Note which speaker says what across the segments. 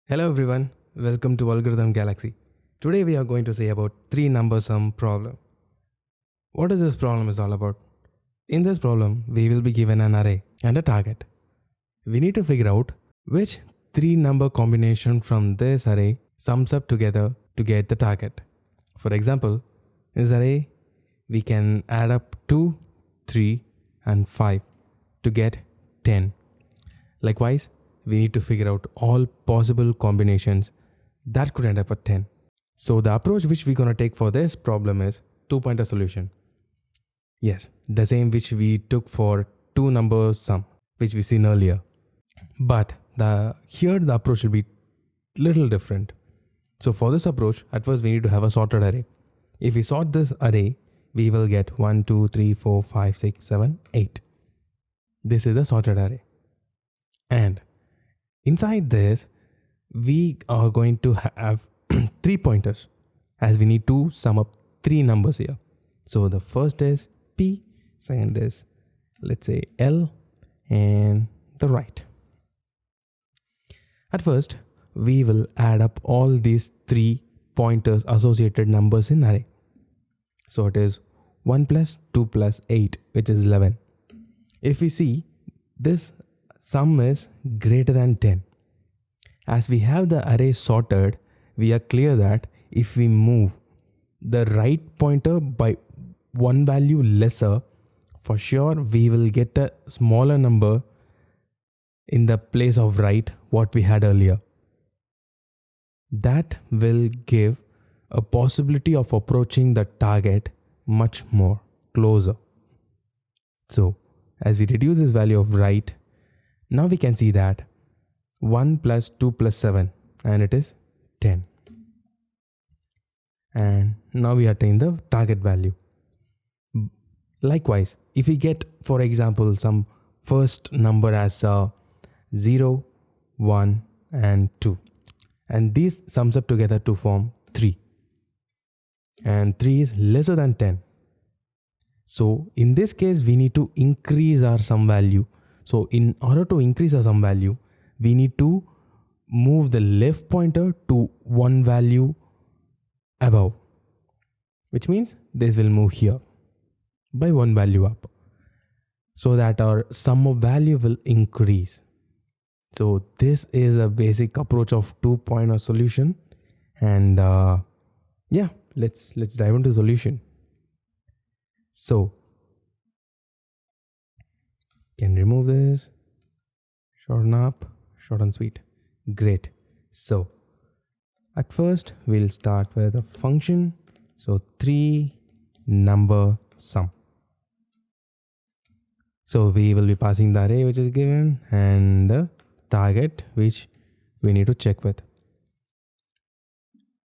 Speaker 1: Hello everyone, welcome to Algorithm Galaxy. Today we are going to say about 3-number sum problem. What is this problem is all about? In this problem, we will be given an array and a target. We need to figure out which 3-number combination from this array sums up together to get the target. For example, in this array, we can add up 2, 3 and 5 to get 10. Likewise, we need to figure out all possible combinations that could end up at 10. So the approach which we're going to take for this problem is two-pointer solution. Yes, the same which we took for 2-number sum, which we seen earlier. But here the approach will be little different. So for this approach, at first we need to have a sorted array. If we sort this array, we will get 1, 2, 3, 4, 5, 6, 7, 8. This is the sorted array. And inside this, we are going to have 3 pointers as we need to sum up 3 numbers here. So the first is P, second is, let's say, L, and the right. At first, we will add up all these 3 pointers associated numbers in array. So it is 1 plus 2 plus 8, which is 11. If we see, this sum is greater than 10. As we have the array sorted, we are clear that if we move the right pointer by one value lesser, for sure we will get a smaller number in the place of right what we had earlier. That will give a possibility of approaching the target much more closer. So as we reduce this value of right, now we can see that 1 plus 2 plus 7 and it is 10. And now we attain the target value. Likewise, if we get, for example, some first number as 0, 1 and 2, and these sums up together to form 3, and 3 is lesser than 10. So in this case, we need to increase our sum value. So in order to increase our sum value, we need to move the left pointer to one value above, which means this will move here by one value up, so that our sum of value will increase. So this is a basic approach of two-pointer solution. And yeah, let's dive into solution. So can remove this, shorten up, short and sweet. Great. So at first we'll start with a function. So 3-number sum. So we will be passing the array which is given and the target which we need to check with.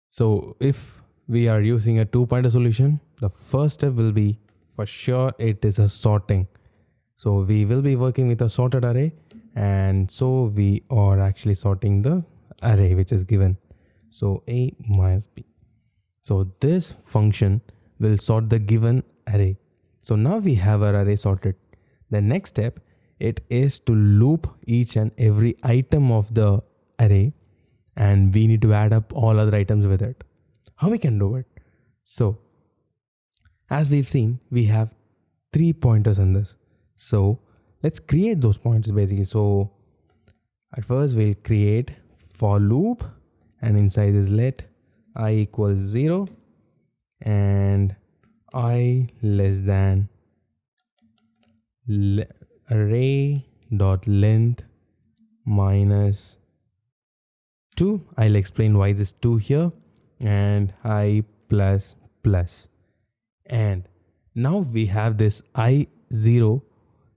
Speaker 1: So if we are using a two-pointer solution, the first step will be, for sure, it is a sorting. So we will be working with a sorted array, and so we are actually sorting the array which is given. So A minus B. So this function will sort the given array. So now we have our array sorted. The next step, it is to loop each and every item of the array, and we need to add up all other items with it. How we can do it? So as we've seen, we have 3 pointers in this. So let's create those pointers basically. So at first we'll create for loop, and inside is let I equals 0 and I less than array dot length minus 2. I'll explain why this 2 here, and I plus plus. And now we have this I0,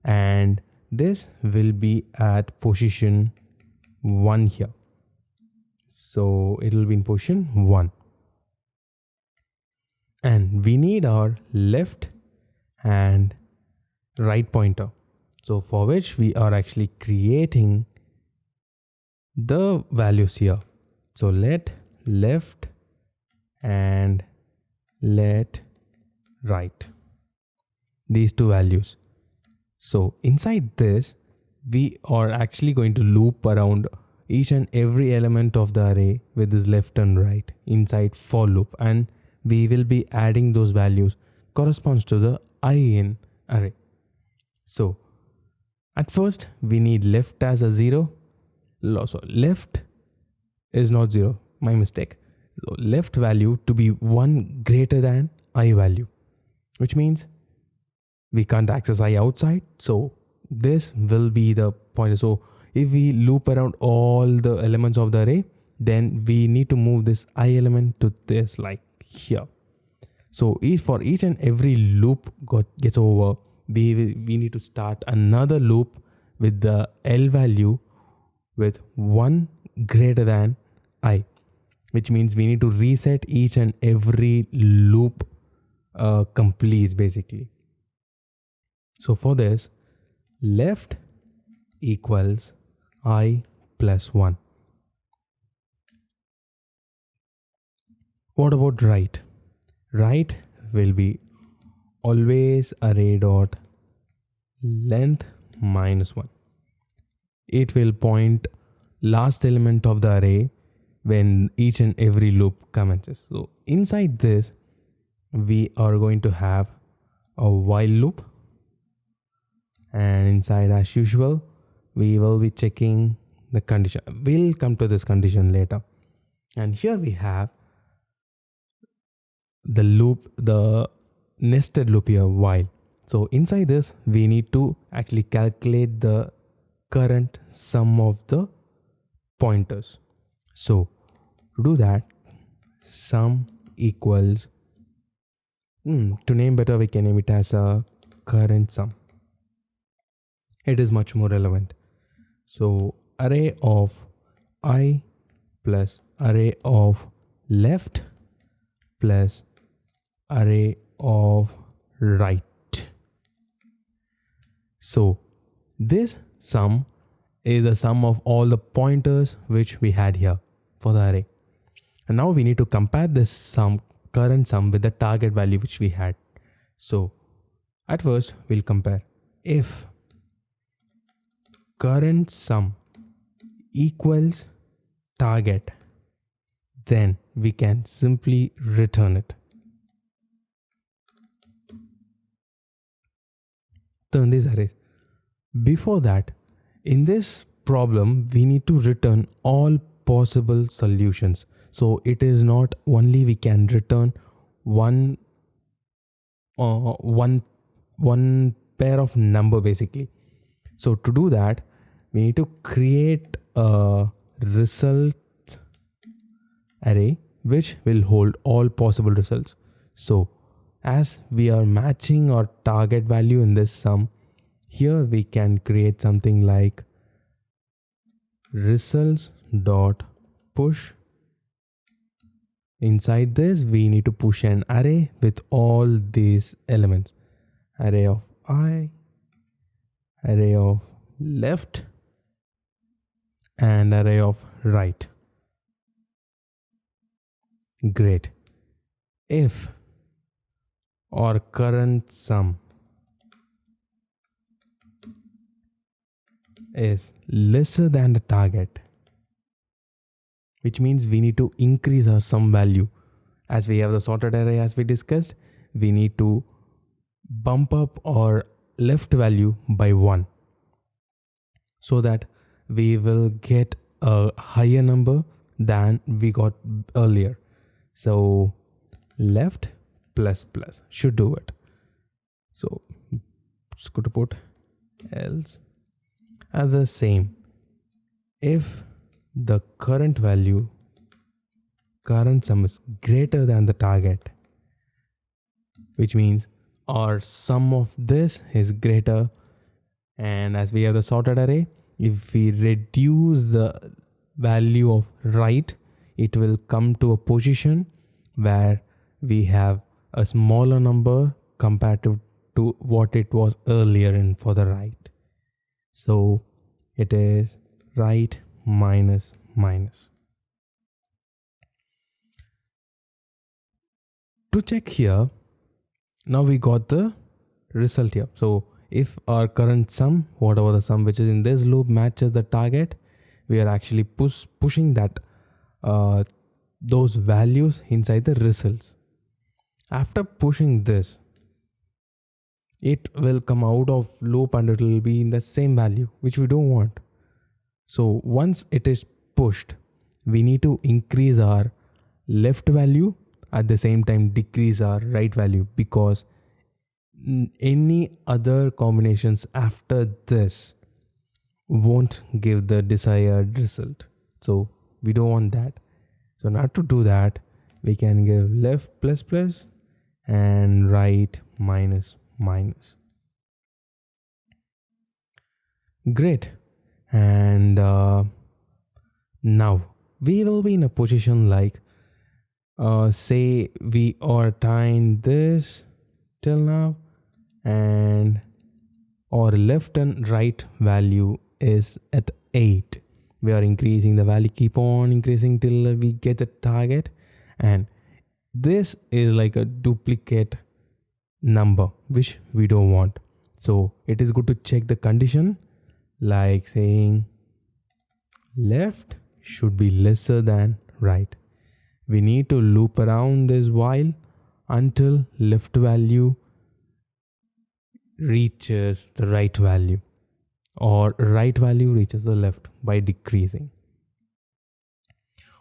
Speaker 1: and this will be at position 1 here. So it will be in position 1. And we need our left and right pointer. So for which we are actually creating the values here. So let left and let right. These two values. So inside this, we are actually going to loop around each and every element of the array with this left and right inside for loop, and we will be adding those values corresponds to the I in array. So at first we need left as a 0. So left is not 0, my mistake. So left value to be 1 greater than I value, which means we can't access I outside. So this will be the pointer. So if we loop around all the elements of the array, then we need to move this I element to this, like here. So for each and every loop gets over, we need to start another loop with the L value with 1 greater than I, which means we need to reset each and every loop completes basically. So for this, left equals I plus 1. What about right? Right will be always array dot length minus 1. It will point last element of the array when each and every loop commences. So inside this, we are going to have a while loop, and inside, as usual, we will be checking the condition. We'll come to this condition later. And here we have the loop, the nested loop here, while. So inside this, we need to actually calculate the current sum of the pointers. So to do that, sum equals, to name better, we can name it as a current sum. It is much more relevant. So array of I plus array of left plus array of right. So this sum is a sum of all the pointers which we had here for the array. And now we need to compare this sum, current sum, with the target value which we had. So at first we'll compare. If current sum equals target, then we can simply return it. Turn these arrays. Before that, in this problem, we need to return all possible solutions. So it is not only we can return one pair of number basically. So to do that, we need to create a result array which will hold all possible results. So as we are matching our target value in this sum, here we can create something like results dot push. Inside this, we need to push an array with all these elements. Array of I, array of left, and array of right. Great. If our current sum is lesser than the target, which means we need to increase our sum value. As we have the sorted array, as we discussed, we need to bump up our left value by 1 so that we will get a higher number than we got earlier. So left plus plus should do it. So just go to put else as the same. If the current sum is greater than the target, which means our sum of this is greater, and as we have the sorted array, if we reduce the value of right, it will come to a position where we have a smaller number compared to what it was earlier in for the right. So it is right minus minus. To check here, now we got the result here. So if our current sum, whatever the sum which is in this loop, matches the target, we are actually pushing that those values inside the results. After pushing this, it will come out of loop and it will be in the same value, which we don't want. So once it is pushed, we need to increase our left value, at the same time decrease our right value, because any other combinations after this won't give the desired result. So we don't want that. So now to do that, we can give left plus plus and right minus minus. Great. And now we will be in a position like say we are tying this till now, and our left and right value is at 8. We are increasing the value, keep on increasing till we get the target, and this is like a duplicate number which we don't want. So it is good to check the condition, like saying left should be lesser than right. We need to loop around this while until left value reaches the right value, or right value reaches the left by decreasing.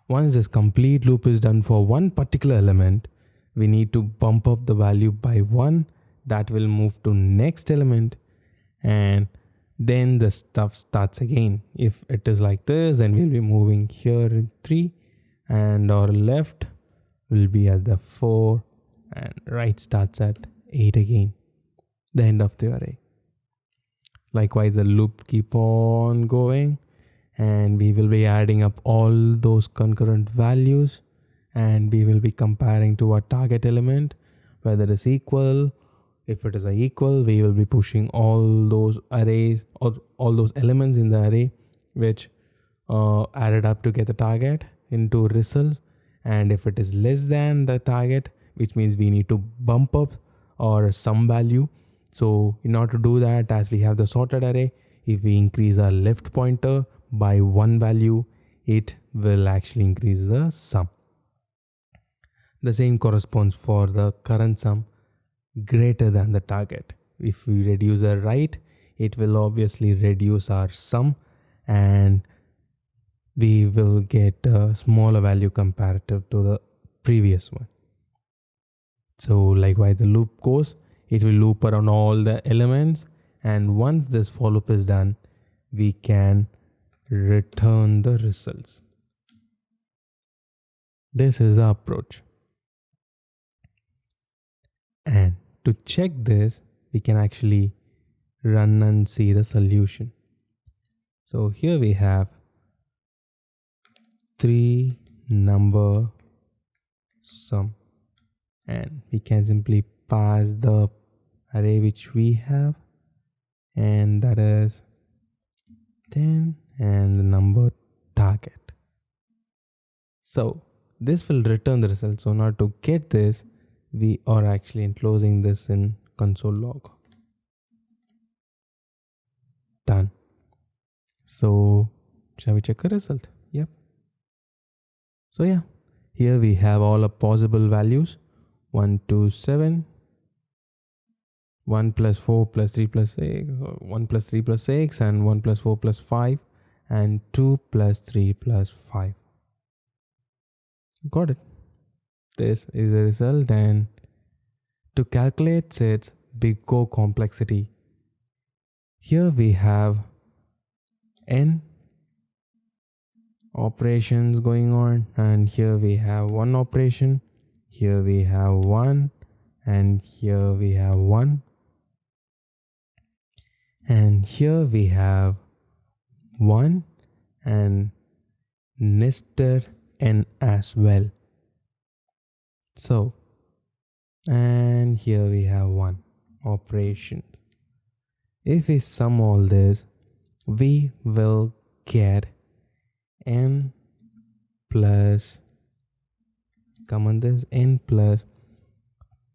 Speaker 1: Once this complete loop is done for one particular element, we need to bump up the value by 1. That will move to next element, and then the stuff starts again. If it is like this, then we'll be moving here in 3, and our left will be at the 4, and right starts at 8 again, the end of the array. Likewise, the loop keep on going, and we will be adding up all those concurrent values, and we will be comparing to our target element whether it is equal. If it is equal, we will be pushing all those arrays or all those elements in the array which added up to get the target into result. And if it is less than the target, which means we need to bump up or some value. So in order to do that, as we have the sorted array, if we increase our left pointer by 1 value, it will actually increase the sum. The same corresponds for the current sum greater than the target. If we reduce our right, it will obviously reduce our sum, and we will get a smaller value comparative to the previous one. So likewise, the loop goes, it will loop around all the elements, and once this for loop is done, we can return the results. This is our approach. And to check this, we can actually run and see the solution. So here we have 3 number sum, and we can simply pass the array which we have, and that is 10 and the number target. So this will return the result. So now to get this, we are actually enclosing this in console log. Done. So shall we check the result? Yep. So yeah, here we have all the possible values: 1, 2, 7, 1 plus 4 plus 3 plus 6, 1 plus 3 plus 6, and 1 plus 4 plus 5, and 2 plus 3 plus 5. Got it. This is the result, and to calculate its big O complexity, here we have n operations going on, and here we have one operation, here we have 1, and here we have 1, and here we have 1 and nested n as well. So, and here we have 1 operation. If we sum all this, we will get n plus, come on this, n plus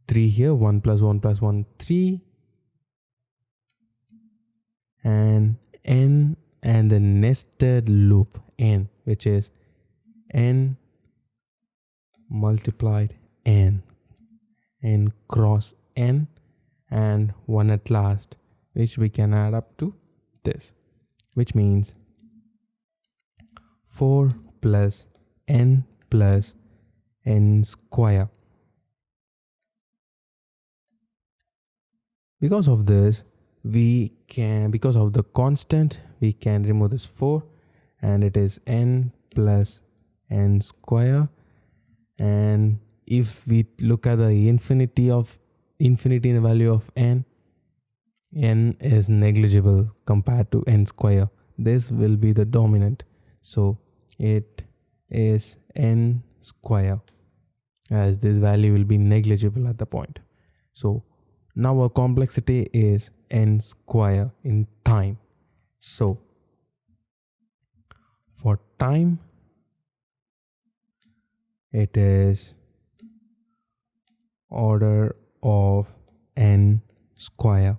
Speaker 1: 3 here, 1 plus 1 plus 1, 3, and n and the nested loop n, which is n multiplied n cross n and 1 at last, which we can add up to this, which means 4 plus n square. Because of this, because of the constant, we can remove this 4 and it is n plus n square. And if we look at the infinity in the value of n is negligible compared to n square. This will be the dominant. So it is n square, as this value will be negligible at the point. So now our complexity is n square in time. So for time, it is order of n square.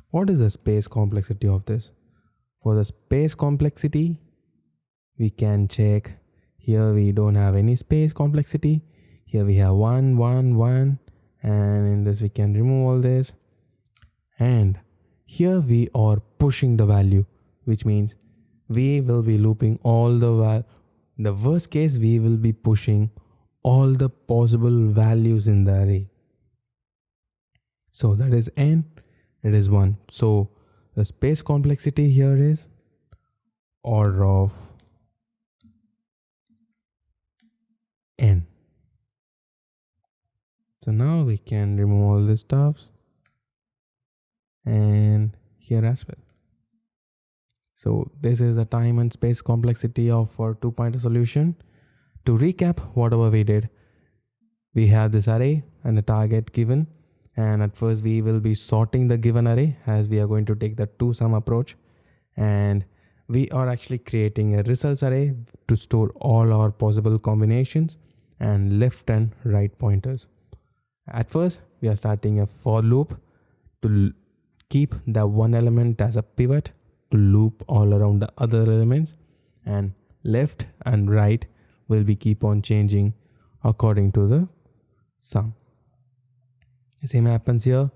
Speaker 1: What is the space complexity of this? For the space complexity, we can check. Here we don't have any space complexity. Here we have 1, 1, 1. And in this we can remove all this. And here we are pushing the value, which means we will be looping all the in the worst case, we will be pushing all the possible values in the array. So that is n, it is 1. So the space complexity here is order of n. So now we can remove all this stuff and here as well. So this is the time and space complexity of our 2-pointer solution. To recap whatever we did, we have this array and a target given, and at first we will be sorting the given array, as we are going to take the 2-sum approach, and we are actually creating a results array to store all our possible combinations and left and right pointers. At first, we are starting a for loop to keep the one element as a pivot to loop all around the other elements, and left and right will be keep on changing according to the sum. The same happens here.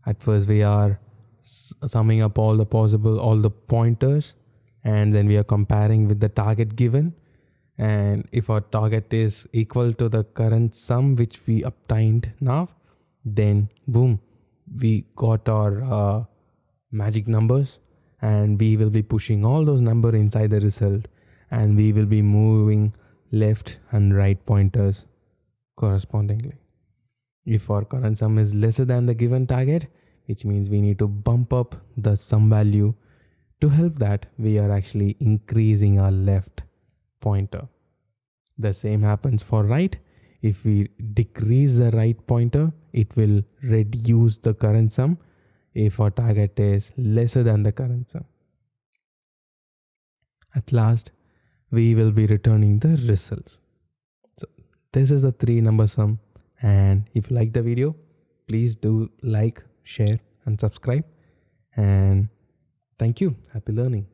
Speaker 1: At first, we are summing up all the pointers, and then we are comparing with the target given. And if our target is equal to the current sum which we obtained now, then boom, we got our magic numbers, and we will be pushing all those numbers inside the result, and we will be moving left and right pointers correspondingly. If our current sum is lesser than the given target, which means we need to bump up the sum value. To help that, we are actually increasing our left pointer. The same happens for right. If we decrease the right pointer, it will reduce the current sum if our target is lesser than the current sum. At last, we will be returning the results. So this is the 3-number sum, and if you like the video, please do like, share and subscribe, and thank you. Happy learning.